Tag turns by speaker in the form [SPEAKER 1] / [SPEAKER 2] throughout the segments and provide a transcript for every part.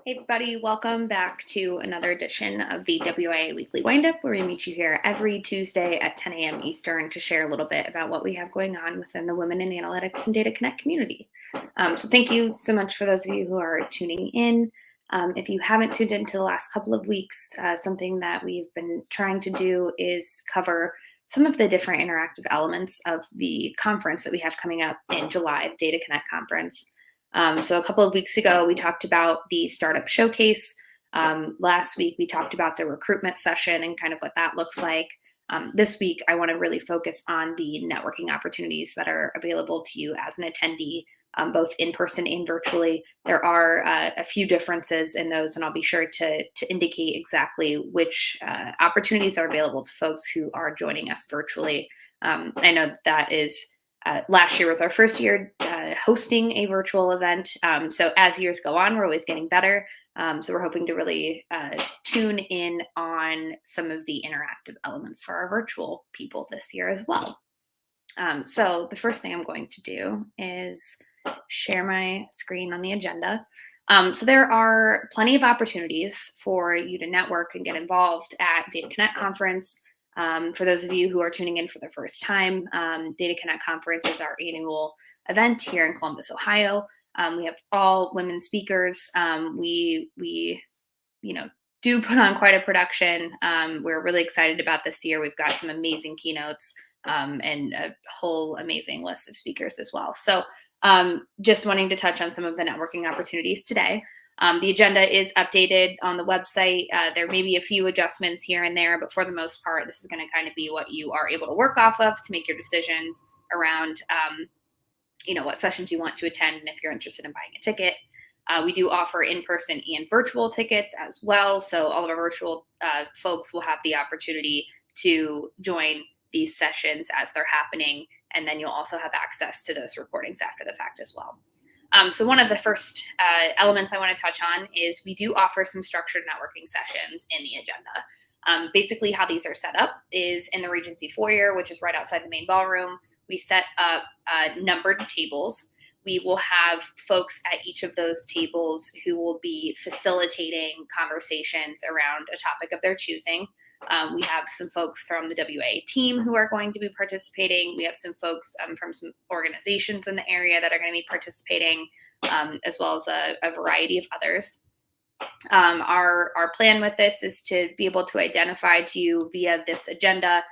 [SPEAKER 1] Hey everybody, welcome back to another edition of the WIA Weekly Wind Up, where we meet you here every Tuesday at 10 a.m. Eastern to share a little bit about what we have going on within the Women in Analytics and Data Connect community. So thank you so much for those of you who are tuning in. If you haven't tuned into the last couple of weeks, something that we've been trying to do is cover some of the different interactive elements of the conference that we have coming up in July, the Data Connect conference. So a couple of weeks ago, we talked about the startup showcase. Last week, we talked about the recruitment session and kind of what that looks like. This week, I want to really focus on the networking opportunities that are available to you as an attendee, both in person and virtually. There are a few differences in those, and I'll be sure to indicate exactly which opportunities are available to folks who are joining us virtually. I know that is last year was our first year hosting a virtual event. So as years go on, we're always getting better. So we're hoping to really tune in on some of the interactive elements for our virtual people this year as well. So the first thing I'm going to do is share my screen on the agenda. So there are plenty of opportunities for you to network and get involved at Data Connect Conference. For those of you who are tuning in for the first time, Data Connect Conference is our annual event here in Columbus, Ohio. We have all women speakers. We do put on quite a production. We're really excited about this year. We've got some amazing keynotes and a whole amazing list of speakers as well. So just wanting to touch on some of the networking opportunities today. The agenda is updated on the website. There may be a few adjustments here and there, but for the most part, this is going to kind of be what you are able to work off of to make your decisions around, what sessions you want to attend and if you're interested in buying a ticket. We do offer in-person and virtual tickets as well. So all of our virtual folks will have the opportunity to join these sessions as they're happening. And then you'll also have access to those recordings after the fact as well. So one of the first elements I want to touch on is we do offer some structured networking sessions in the agenda. Basically, how these are set up is in the Regency foyer, which is right outside the main ballroom. We set up numbered tables. We will have folks at each of those tables who will be facilitating conversations around a topic of their choosing. We have some folks from the WA team who are going to be participating. We have some folks from some organizations in the area that are going to be participating, as well as a variety of others. Our plan with this is to be able to identify to you via this agenda,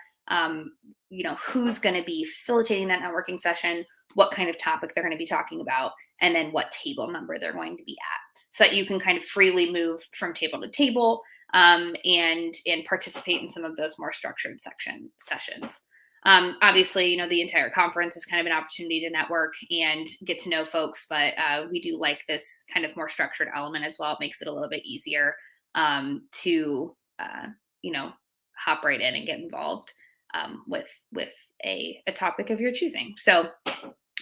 [SPEAKER 1] who's going to be facilitating that networking session, what kind of topic they're going to be talking about, and then what table number they're going to be at, so that you can kind of freely move from table to table and participate in some of those more structured sessions. Obviously, the entire conference is kind of an opportunity to network and get to know folks, but we do like this kind of more structured element as well. It makes it a little bit easier to hop right in and get involved with a topic of your choosing. So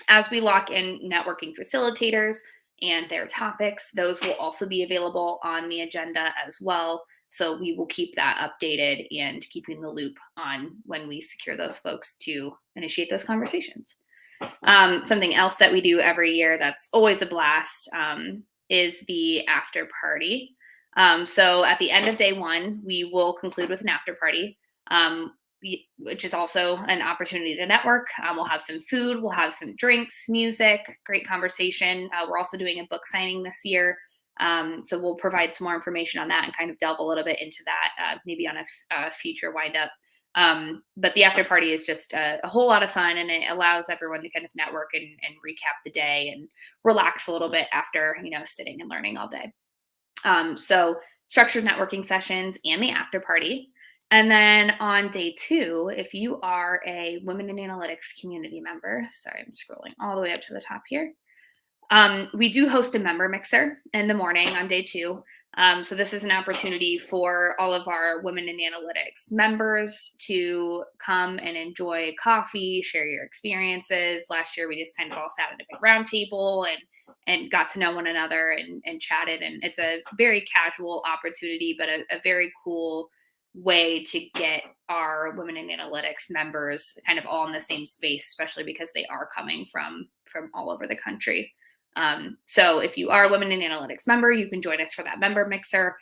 [SPEAKER 1] as we lock in networking facilitators and their topics, those will also be available on the agenda as well. So we will keep that updated and keeping the loop on when we secure those folks to initiate those conversations. Something else that we do every year that's always a blast is the after party. So at the end of day one, we will conclude with an after party, which is also an opportunity to network. We'll have some food, we'll have some drinks, music, great conversation. We're also doing a book signing this year. So we'll provide some more information on that and kind of delve a little bit into that, maybe on a future wind up. But the after party is just a whole lot of fun, and it allows everyone to kind of network and recap the day and relax a little bit after, sitting and learning all day. So structured networking sessions and the after party. And then on day two, if you are a Women in Analytics community member, sorry, I'm scrolling all the way up to the top here. We do host a member mixer in the morning on day two. So this is an opportunity for all of our Women in Analytics members to come and enjoy coffee, share your experiences. Last year, we just kind of all sat at a big round table and got to know one another and chatted. And it's a very casual opportunity, but a very cool way to get our Women in Analytics members kind of all in the same space, especially because they are coming from all over the country. So if you are a Women in Analytics member, you can join us for that member mixer.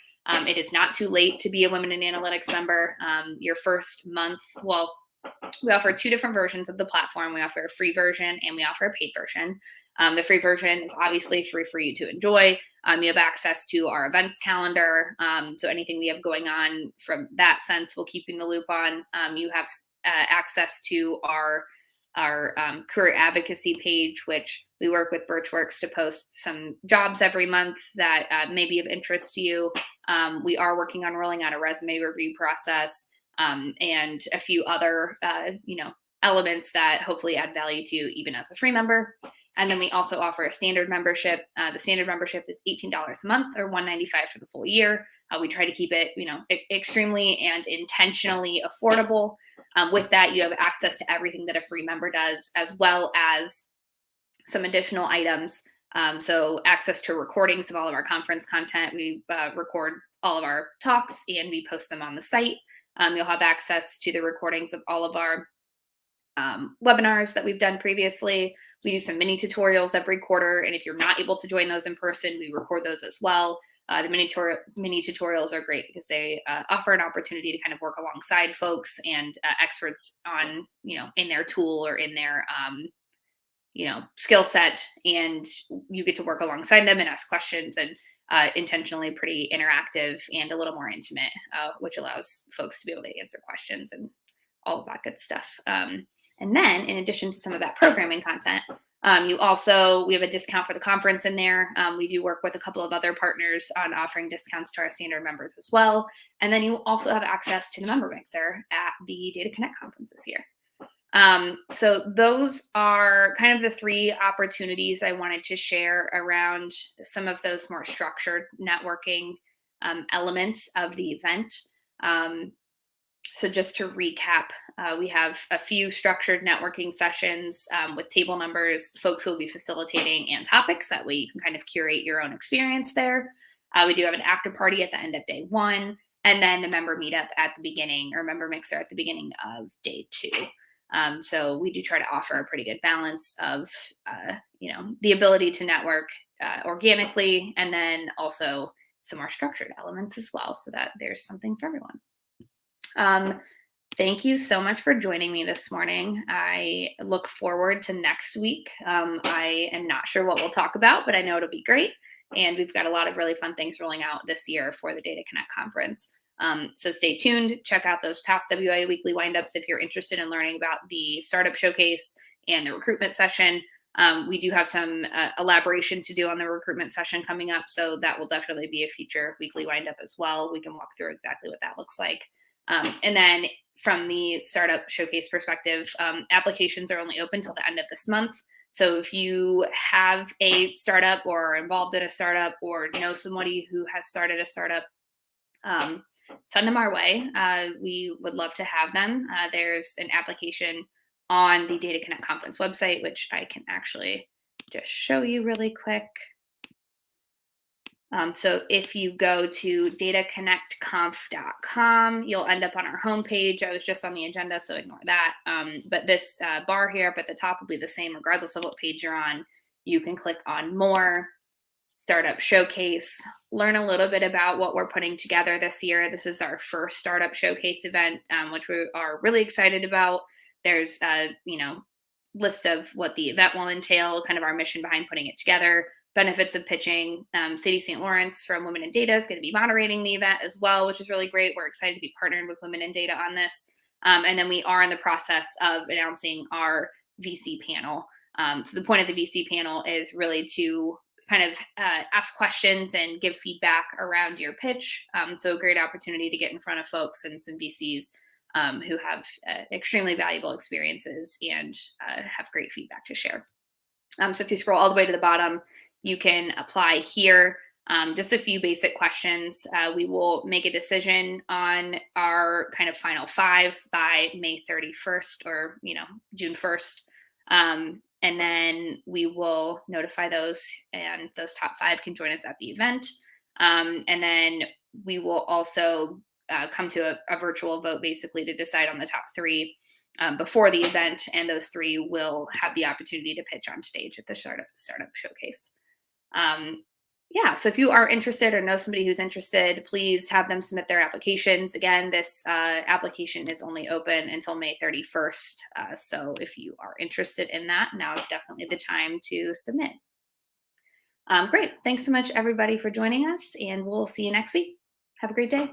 [SPEAKER 1] It is not too late to be a Women in Analytics member. Your first month, well, we offer two different versions of the platform. We offer a free version and we offer a paid version. The free version is obviously free for you to enjoy. You have access to our events calendar. So anything we have going on from that sense, we'll keep you in the loop on. You have access to our career advocacy page, which we work with Birchworks to post some jobs every month that may be of interest to you. We are working on rolling out a resume review process and a few other, elements that hopefully add value to you even as a free member. And then we also offer a standard membership. The standard membership is $18 a month or $195 for the full year. We try to keep it, extremely and intentionally affordable. With that, you have access to everything that a free member does, as well as some additional items. So access to recordings of all of our conference content. We record all of our talks and we post them on the site. You'll have access to the recordings of all of our webinars that we've done previously. We do some mini tutorials every quarter. And if you're not able to join those in person, we record those as well. The mini tutorials are great because they offer an opportunity to kind of work alongside folks and experts on, in their tool or in their, skill set. And you get to work alongside them and ask questions, and intentionally pretty interactive and a little more intimate, which allows folks to be able to answer questions and all of that good stuff. And then in addition to some of that programming content, we have a discount for the conference in there. We do work with a couple of other partners on offering discounts to our standard members as well. And then you also have access to the member mixer at the Data Connect conference this year. So those are kind of the three opportunities I wanted to share around some of those more structured networking elements of the event. So just to recap, we have a few structured networking sessions with table numbers, folks who will be facilitating, and topics. That way you can kind of curate your own experience there. We do have an after party at the end of day one, and then the member meetup at the beginning, or member mixer at the beginning of day two. So we do try to offer a pretty good balance of, the ability to network organically, and then also some more structured elements as well, so that there's something for everyone. Thank you so much for joining me this morning. I look forward to next week. I am not sure what we'll talk about, but I know it'll be great. And we've got a lot of really fun things rolling out this year for the Data Connect conference. So stay tuned. Check out those past WIA Weekly Wind Ups if you're interested in learning about the startup showcase and the recruitment session. We do have some elaboration to do on the recruitment session coming up, so that will definitely be a future weekly wind up as well. We can walk through exactly what that looks like. And then from the startup showcase perspective, applications are only open till the end of this month. So if you have a startup or are involved in a startup or know somebody who has started a startup, send them our way. We would love to have them. There's an application on the Data Connect conference website, which I can actually just show you really quick. So if you go to dataconnectconf.com, you'll end up on our homepage. I was just on the agenda, so ignore that. But this bar here up at the top will be the same regardless of what page you're on. You can click on More, Startup Showcase, learn a little bit about what we're putting together this year. This is our first Startup Showcase event, which we are really excited about. There's a list of what the event will entail, kind of our mission behind putting it together, benefits of pitching. Sadie St. Lawrence from Women in Data is going to be moderating the event as well, which is really great. We're excited to be partnering with Women in Data on this. And then we are in the process of announcing our VC panel. So the point of the VC panel is really to kind of ask questions and give feedback around your pitch. So a great opportunity to get in front of folks and some VCs who have extremely valuable experiences and have great feedback to share. So if you scroll all the way to the bottom, you can apply here. Just a few basic questions. We will make a decision on our kind of final 5 by May 31st or, June 1st. And then we will notify those, and those top 5 can join us at the event. And then we will also come to a virtual vote basically to decide on the top 3 before the event, and those 3 will have the opportunity to pitch on stage at the startup showcase. Yeah, so if you are interested or know somebody who's interested, please have them submit their applications. Again, this application is only open until May 31st. So if you are interested in that, now is definitely the time to submit. Great. Thanks so much, everybody, for joining us, and we'll see you next week. Have a great day.